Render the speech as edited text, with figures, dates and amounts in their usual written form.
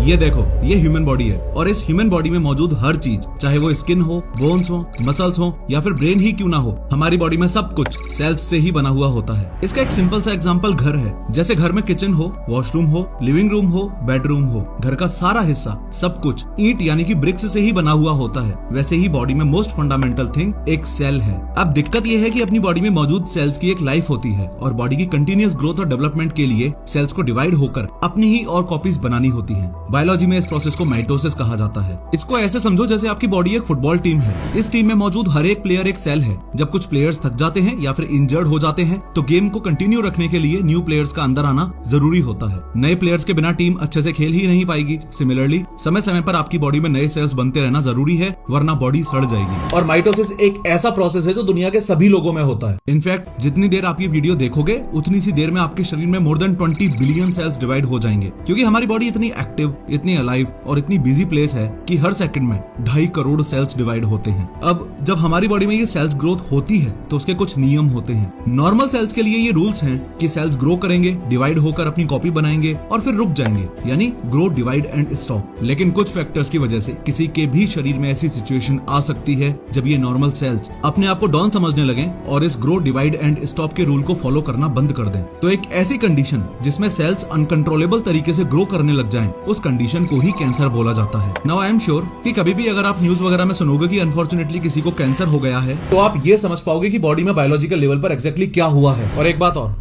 ये देखो, ये ह्यूमन बॉडी है और इस ह्यूमन बॉडी में मौजूद हर चीज, चाहे वो स्किन हो, बोन्स हो, मसल्स हो या फिर ब्रेन ही क्यों ना हो, हमारी बॉडी में सब कुछ सेल्स से ही बना हुआ होता है। इसका एक सिंपल सा एग्जांपल घर है। जैसे घर में किचन हो, वॉशरूम हो, लिविंग रूम हो, बेडरूम हो, घर का सारा हिस्सा सब कुछ ईंट यानी कि ब्रिक्स से ही बना हुआ होता है। वैसे ही बॉडी में मोस्ट फंडामेंटल थिंग एक सेल है। अब दिक्कत यह है कि अपनी बॉडी में मौजूद सेल्स की एक लाइफ होती है और बॉडी की कंटिन्यूअस ग्रोथ और डेवलपमेंट के लिए सेल्स को डिवाइड होकर अपनी ही और कॉपीज बनानी होती है। बायोलॉजी में इस प्रोसेस को माइटोसिस कहा जाता है। इसको ऐसे समझो जैसे आपकी बॉडी एक फुटबॉल टीम है। इस टीम में मौजूद हर एक प्लेयर एक सेल है। जब कुछ प्लेयर्स थक जाते हैं या फिर इंजर्ड हो जाते हैं तो गेम को कंटिन्यू रखने के लिए न्यू प्लेयर्स का अंदर आना जरूरी होता है। नए प्लेयर्स के बिना टीम अच्छे से खेल ही नहीं पाएगी। सिमिलरली समय समय पर आपकी बॉडी में नए सेल्स बनते रहना जरूरी है, वरना बॉडी सड़ जाएगी। और माइटोसिस एक ऐसा प्रोसेस है जो दुनिया के सभी लोगों में होता है। इनफैक्ट जितनी देर आप ये वीडियो देखोगे उतनी सी देर में आपके शरीर में more than 20 billion cells divide हो जाएंगे, क्योंकि हमारी बॉडी इतनी एक्टिव, इतनी अलाइव और इतनी बिजी प्लेस है कि हर सेकंड में 2.5 करोड़ सेल्स डिवाइड होते हैं। अब जब हमारी बॉडी में ये सेल्स ग्रोथ होती है तो उसके कुछ नियम होते हैं। नॉर्मल सेल्स के लिए ये रूल्स हैं कि सेल्स ग्रो करेंगे, डिवाइड होकर अपनी कॉपी बनाएंगे और फिर रुक जाएंगे, यानी ग्रो, डिवाइड एंड स्टॉप। लेकिन कुछ फैक्टर्स की वजह से किसी के भी शरीर में ऐसी सिचुएशन आ सकती है जब ये नॉर्मल सेल्स अपने आप को डॉन समझने लगे और इस ग्रो, डिवाइड एंड स्टॉप के रूल को फॉलो करना बंद कर दें। तो एक ऐसी कंडीशन जिसमें सेल्स अनकंट्रोलेबल तरीके से ग्रो करने लग जाएं, उस कंडीशन को ही कैंसर बोला जाता है। नाउ आई एम श्योर कि कभी भी अगर आप न्यूज वगैरह में सुनोगे कि अनफॉर्चुनेटली किसी को कैंसर हो गया है, तो आप ये समझ पाओगे कि बॉडी में बायोलॉजिकल लेवल पर एग्जैक्टली क्या हुआ है। और एक बात और,